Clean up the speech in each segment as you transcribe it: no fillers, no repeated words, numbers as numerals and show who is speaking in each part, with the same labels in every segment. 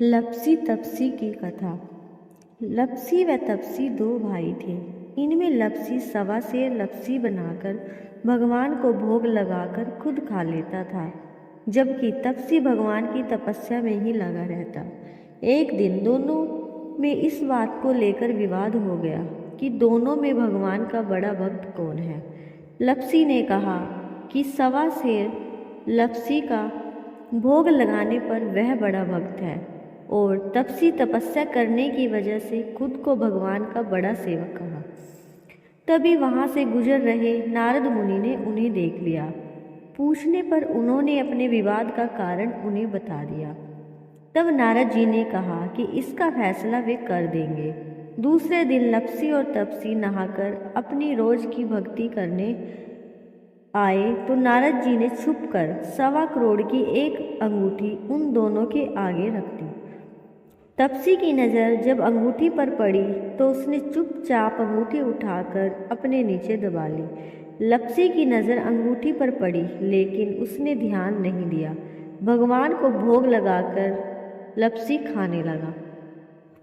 Speaker 1: लपसी तपसी की कथा। लपसी व तपसी दो भाई थे। इनमें लपसी सवा सेर लपसी बनाकर भगवान को भोग लगाकर खुद खा लेता था, जबकि तपसी भगवान की तपस्या में ही लगा रहता। एक दिन दोनों में इस बात को लेकर विवाद हो गया कि दोनों में भगवान का बड़ा भक्त कौन है। लपसी ने कहा कि सवा सेर लपसी का भोग लगाने पर वह बड़ा भक्त है, और तपसी तपस्या करने की वजह से खुद को भगवान का बड़ा सेवक कहा। तभी वहाँ से गुजर रहे नारद मुनि ने उन्हें देख लिया। पूछने पर उन्होंने अपने विवाद का कारण उन्हें बता दिया। तब नारद जी ने कहा कि इसका फैसला वे कर देंगे। दूसरे दिन लपसी और तपसी नहाकर अपनी रोज की भक्ति करने आए तो नारद जी ने छुपकर 1.25 करोड़ की एक अंगूठी उन दोनों के आगे रख दी। तपसी की नज़र जब अंगूठी पर पड़ी तो उसने चुपचाप अंगूठी उठाकर अपने नीचे दबा ली। लपसी की नज़र अंगूठी पर पड़ी, लेकिन उसने ध्यान नहीं दिया। भगवान को भोग लगाकर लपसी खाने लगा।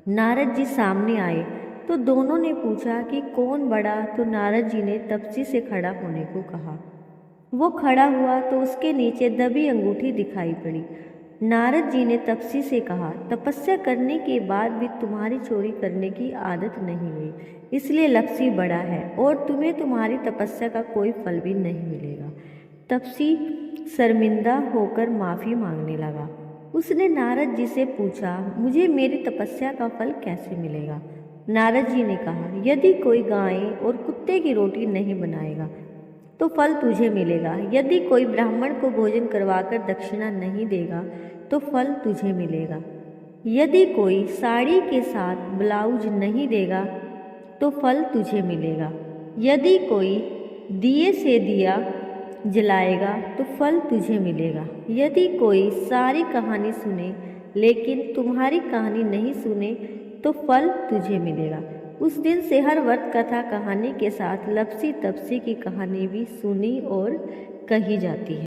Speaker 1: नारद जी सामने आए तो दोनों ने पूछा कि कौन बड़ा, तो नारद जी ने तपसी से खड़ा होने को कहा। वो खड़ा हुआ तो उसके नीचे दबी अंगूठी दिखाई पड़ी। नारद जी ने तपसी से कहा, तपस्या करने के बाद भी तुम्हारी चोरी करने की आदत नहीं हुई, इसलिए लपसी बड़ा है और तुम्हें तुम्हारी तपस्या का कोई फल भी नहीं मिलेगा। तपसी शर्मिंदा होकर माफ़ी मांगने लगा। उसने नारद जी से पूछा, मुझे मेरी तपस्या का फल कैसे मिलेगा? नारद जी ने कहा, यदि कोई गाय और कुत्ते की रोटी नहीं बनाएगा तो फल तुझे मिलेगा। यदि कोई ब्राह्मण को भोजन करवाकर दक्षिणा नहीं देगा तो फल तुझे मिलेगा। यदि कोई साड़ी के साथ ब्लाउज नहीं देगा तो फल तुझे मिलेगा। यदि कोई दिए से दिया जलाएगा तो फल तुझे मिलेगा। यदि कोई सारी कहानी सुने लेकिन तुम्हारी कहानी नहीं सुने तो फल तुझे मिलेगा। उस दिन से हर व्रत कथा कहानी के साथ लपसी तपसी की कहानी भी सुनी और कही जाती है।